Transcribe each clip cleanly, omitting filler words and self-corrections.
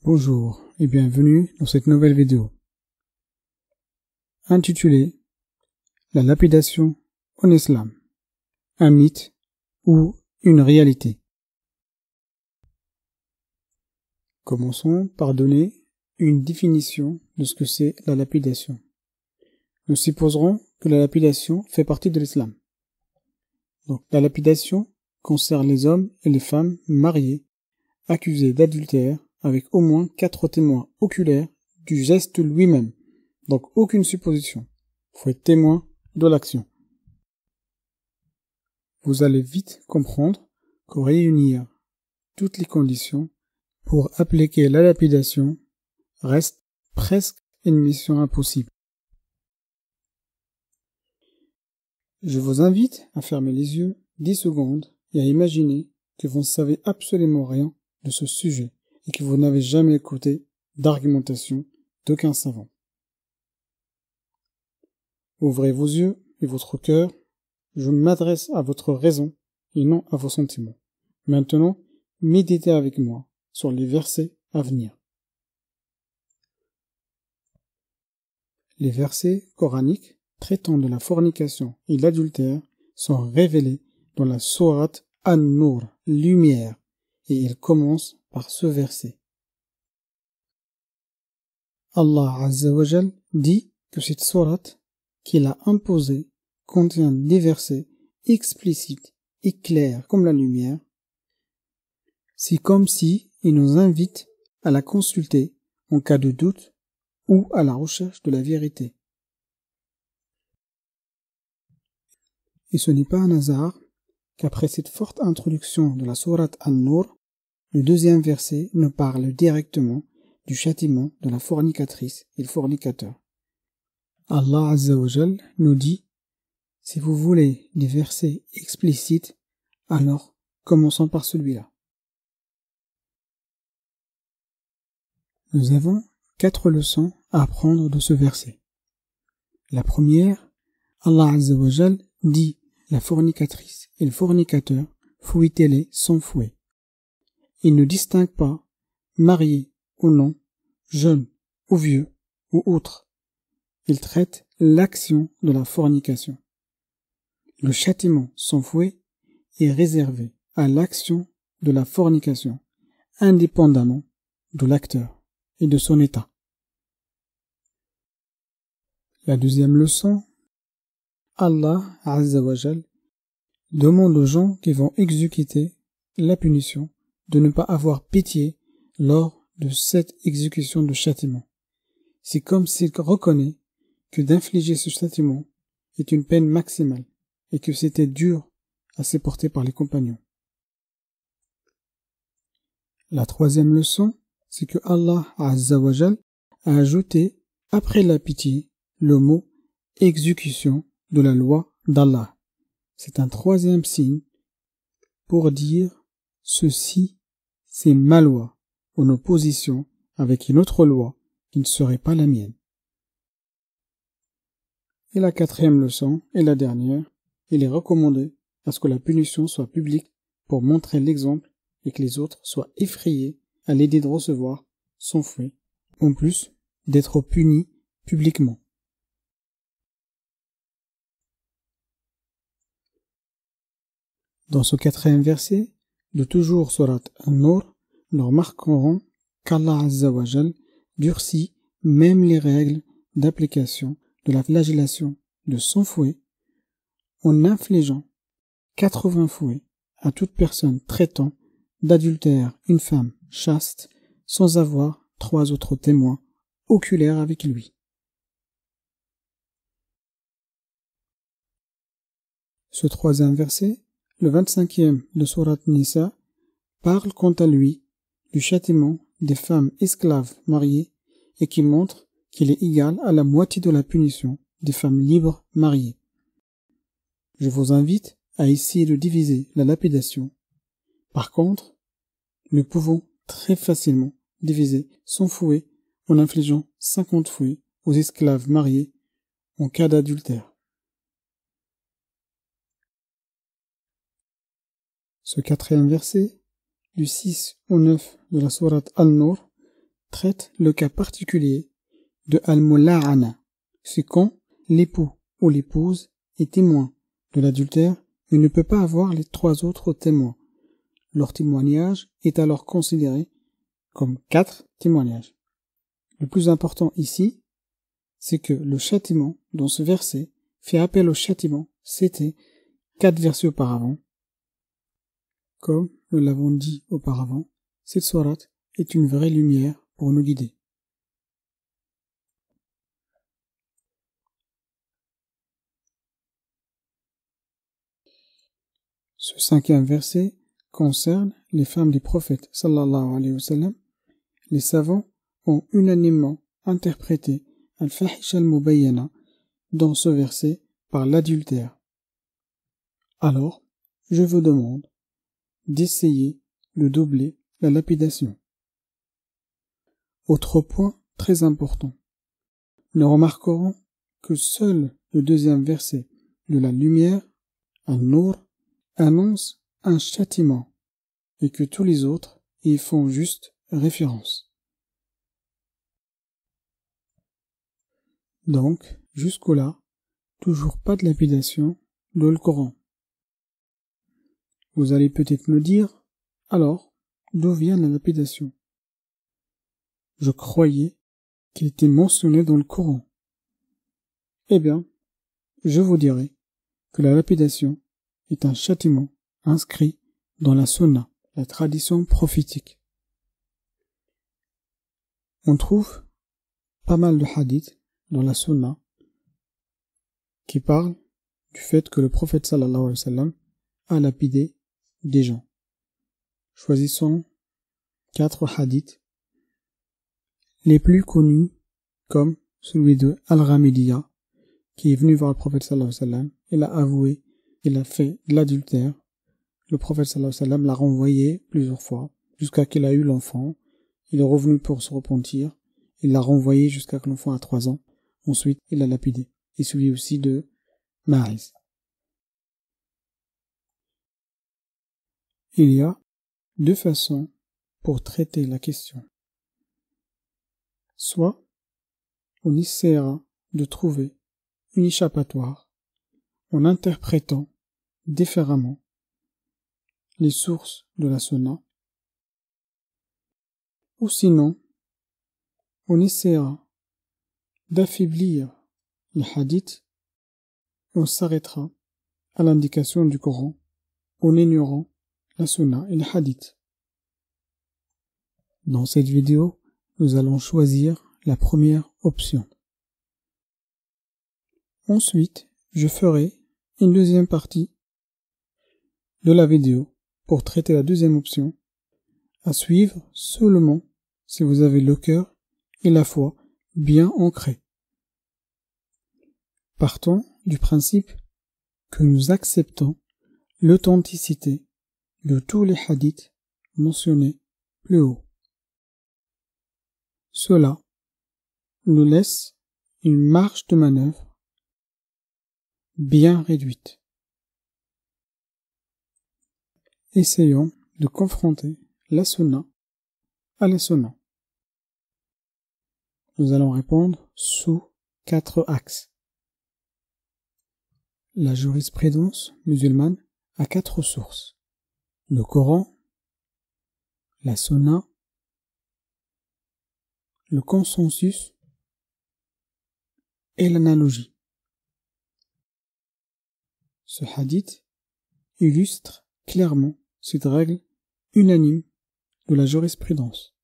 Bonjour et bienvenue dans cette nouvelle vidéo intitulée La lapidation en islam, un mythe ou une réalité. Commençons par donner une définition de ce que c'est la lapidation. Nous supposerons que la lapidation fait partie de l'islam. Donc, la lapidation concerne les hommes et les femmes mariés accusés d'adultère avec au moins 4 témoins oculaires du geste lui-même. Donc aucune supposition. Il faut être témoin de l'action. Vous allez vite comprendre qu'au réunir toutes les conditions pour appliquer la lapidation reste presque une mission impossible. Je vous invite à fermer les yeux 10 secondes et à imaginer que vous ne savez absolument rien de ce sujet et que vous n'avez jamais écouté d'argumentation d'aucun savant. Ouvrez vos yeux et votre cœur, je m'adresse à votre raison et non à vos sentiments. Maintenant, méditez avec moi sur les versets à venir. Les versets coraniques traitant de la fornication et l'adultère sont révélés dans la sourate An-Nur, lumière, et ils commencent par ce verset. Allah Azza wa Jal dit que cette sourate qu'il a imposée contient des versets explicites et clairs comme la lumière. C'est comme si il nous invite à la consulter en cas de doute ou à la recherche de la vérité. Et ce n'est pas un hasard qu'après cette forte introduction de la sourate An-Nur, le deuxième verset nous parle directement du châtiment de la fornicatrice et le fornicateur. Allah Azza wa Jal nous dit, si vous voulez des versets explicites, alors commençons par celui-là. Nous avons 4 leçons à apprendre de ce verset. La première, Allah Azza wa Jal dit, la fornicatrice et le fornicateur, fouettez-les sans fouet. Il ne distingue pas, marié ou non, jeune ou vieux ou autre. Il traite l'action de la fornication. Le châtiment sans fouet est réservé à l'action de la fornication, indépendamment de l'acteur et de son état. La deuxième leçon, Allah Azza wa Jal demande aux gens qui vont exécuter la punition de ne pas avoir pitié lors de cette exécution de châtiment. C'est comme s'il reconnaît que d'infliger ce châtiment est une peine maximale et que c'était dur à supporter par les compagnons. La troisième leçon, c'est que Allah Azza wa Jal a ajouté après la pitié le mot exécution de la loi d'Allah. C'est un troisième signe pour dire ceci, c'est ma loi, en opposition avec une autre loi qui ne serait pas la mienne. Et la quatrième leçon, et la dernière, il est recommandé à ce que la punition soit publique pour montrer l'exemple et que les autres soient effrayés à l'idée de recevoir son fouet, en plus d'être punis publiquement. Dans ce quatrième verset, de toujours sourate An-Nur, nous remarquerons qu'Allah Azza wa Jal durcit même les règles d'application de la flagellation de 100 fouets en infligeant 80 fouets à toute personne traitant d'adultère une femme chaste sans avoir 3 autres témoins oculaires avec lui. Ce troisième verset, le 25e de sourate Nisa, parle quant à lui du châtiment des femmes esclaves mariées et qui montre qu'il est égal à la moitié de la punition des femmes libres mariées. Je vous invite à essayer de diviser la lapidation. Par contre, nous pouvons très facilement diviser 100 fouets en infligeant 50 fouets aux esclaves mariés en cas d'adultère. Ce quatrième verset, du 6 au 9 de la sourate An-Nur, traite le cas particulier de al-mula'ana. C'est quand l'époux ou l'épouse est témoin de l'adultère mais ne peut pas avoir les 3 autres témoins. Leur témoignage est alors considéré comme 4 témoignages. Le plus important ici, c'est que le châtiment dans ce verset fait appel au châtiment cité 4 versets auparavant. Comme nous l'avons dit auparavant, cette sourate est une vraie lumière pour nous guider. Ce 5e verset concerne les femmes des prophètes sallallahu alayhi wa sallam. Les savants ont unanimement interprété al-fahisha al-mubayyana dans ce verset par l'adultère. Alors, je vous demande d'essayer de doubler la lapidation. Autre point très important, nous remarquerons que seul le 2e verset de la lumière, an-nur, annonce un châtiment et que tous les autres y font juste référence. Donc, jusqu'au-là, toujours pas de lapidation dans le Coran. Vous allez peut-être me dire, alors, d'où vient la lapidation? Je croyais qu'elle était mentionnée dans le Coran. Eh bien, je vous dirai que la lapidation est un châtiment inscrit dans la sunna, la tradition prophétique. On trouve pas mal de hadiths dans la sunna qui parlent du fait que le prophète sallallahu alayhi wa sallam a lapidé des gens. Choisissons 4 hadiths les plus connus, comme celui de Al-Ghamidiyya, qui est venu voir le prophète sallallahu alayhi wa sallam. Il a avoué qu'il a fait de l'adultère. Le prophète sallallahu alayhi wa sallam l'a renvoyé plusieurs fois, jusqu'à qu'il a eu l'enfant. Il est revenu pour se repentir. Il l'a renvoyé jusqu'à que l'enfant a 3 ans. Ensuite, il l'a lapidé. Et celui aussi de Maïs. Il y a 2 façons pour traiter la question. Soit on essaiera de trouver une échappatoire en interprétant différemment les sources de la sunna, ou sinon on essaiera d'affaiblir les hadiths et on s'arrêtera à l'indication du Coran en ignorant la sunna et les hadiths. Dans cette vidéo, nous allons choisir la première option. Ensuite, je ferai une deuxième partie de la vidéo pour traiter la deuxième option, à suivre seulement si vous avez le cœur et la foi bien ancrés. Partons du principe que nous acceptons l'authenticité de tous les hadiths mentionnés plus haut. Cela nous laisse une marge de manœuvre bien réduite. Essayons de confronter la sunna à la sunna. Nous allons répondre sous 4 axes. La jurisprudence musulmane a 4 sources. Le Coran, la sunna, le consensus et l'analogie. Ce hadith illustre clairement cette règle unanime de la jurisprudence.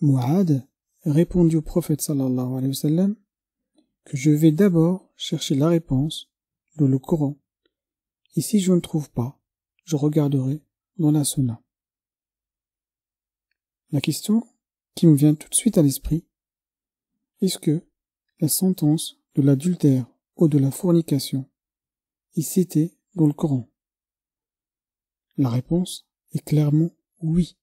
Mu'ad répondit au prophète sallallahu alayhi wa sallam que je vais d'abord chercher la réponse dans le Coran et si je ne trouve pas, je regarderai dans la sunna. La question qui me vient tout de suite à l'esprit, est-ce que la sentence de l'adultère ou de la fornication est citée dans le Coran? La réponse est clairement oui.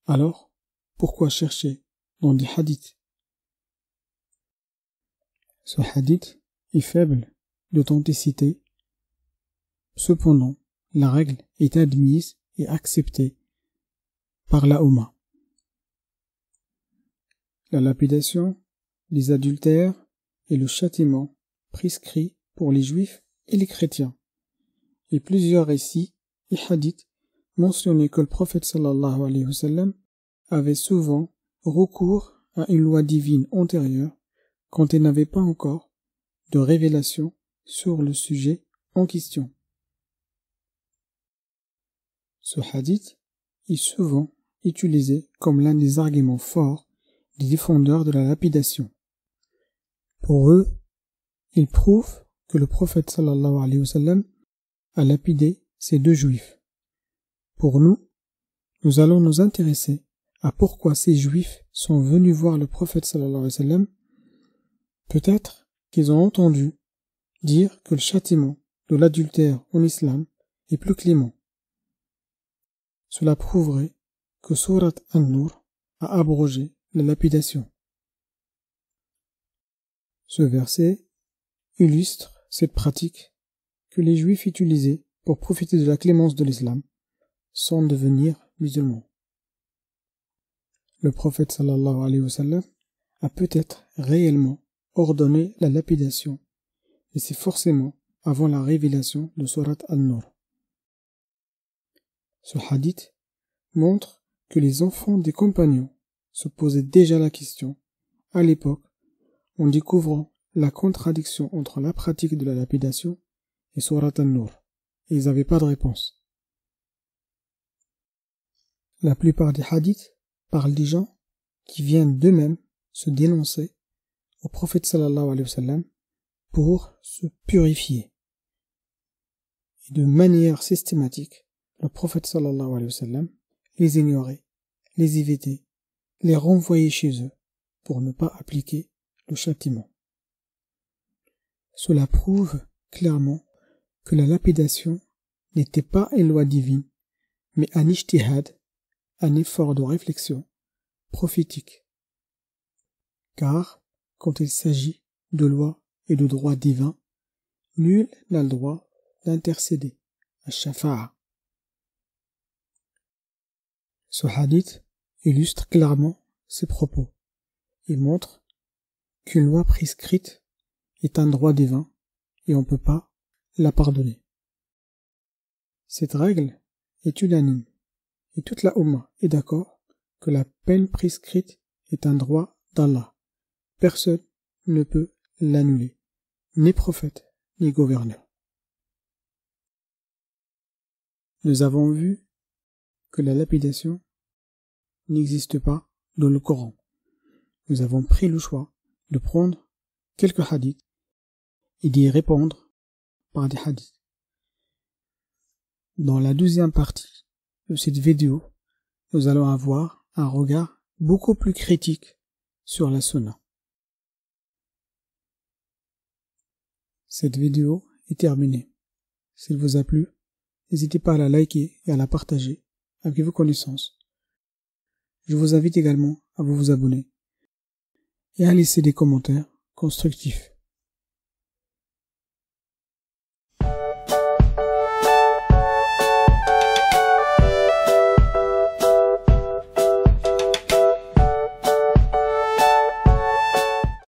Alors, pourquoi chercher dans des hadiths? Ce hadith est faible d'authenticité. Cependant, la règle est admise et acceptée par la Oumma. La lapidation, les adultères et le châtiment prescrits pour les juifs et les chrétiens. Et plusieurs récits et hadiths mentionnaient que le prophète sallallahu alayhi wa sallam avait souvent recours à une loi divine antérieure quand il n'avait pas encore de révélation sur le sujet en question. Ce hadith est souvent utilisé comme l'un des arguments forts des défendeurs de la lapidation. Pour eux, il prouve que le prophète sallallahu alayhi wa sallam a lapidé ces deux juifs. Pour nous, nous allons nous intéresser à pourquoi ces juifs sont venus voir le prophète sallallahu alayhi wa sallam. Peut-être qu'ils ont entendu dire que le châtiment de l'adultère en islam est plus clément. Cela prouverait que Surat An-Nur a abrogé la lapidation. Ce verset illustre cette pratique que les Juifs utilisaient pour profiter de la clémence de l'islam sans devenir musulmans. Le prophète sallallahu alayhi wa sallam a peut-être réellement ordonné la lapidation, et c'est forcément avant la révélation de Surat An-Nur. Ce hadith montre que les enfants des compagnons se posaient déjà la question, à l'époque, en découvrant la contradiction entre la pratique de la lapidation et Surat An-Nur, et ils n'avaient pas de réponse. La plupart des hadiths parlent des gens qui viennent d'eux-mêmes se dénoncer au prophète sallallahu alayhi wa sallam pour se purifier. Et de manière systématique, le prophète sallallahu alayhi wa sallam les ignorait, les évitait, les renvoyait chez eux pour ne pas appliquer le châtiment. Cela prouve clairement que la lapidation n'était pas une loi divine, mais un ijtihad, un effort de réflexion prophétique. Car, quand il s'agit de lois et de droits divins, nul n'a le droit d'intercéder à shafa'a. Ce hadith illustre clairement ces propos. Il montre qu'une loi prescrite est un droit divin et on ne peut pas la pardonner. Cette règle est unanime et toute la Ummah est d'accord que la peine prescrite est un droit d'Allah. Personne ne peut l'annuler, ni prophète, ni gouverneur. Nous avons vu que la lapidation n'existe pas dans le Coran. Nous avons pris le choix de prendre quelques hadiths et d'y répondre par des hadiths. Dans la deuxième partie de cette vidéo, nous allons avoir un regard beaucoup plus critique sur la sunna. Cette vidéo est terminée. S'il vous a plu, n'hésitez pas à la liker et à la partager avec vos connaissances. Je vous invite également à vous abonner et à laisser des commentaires constructifs.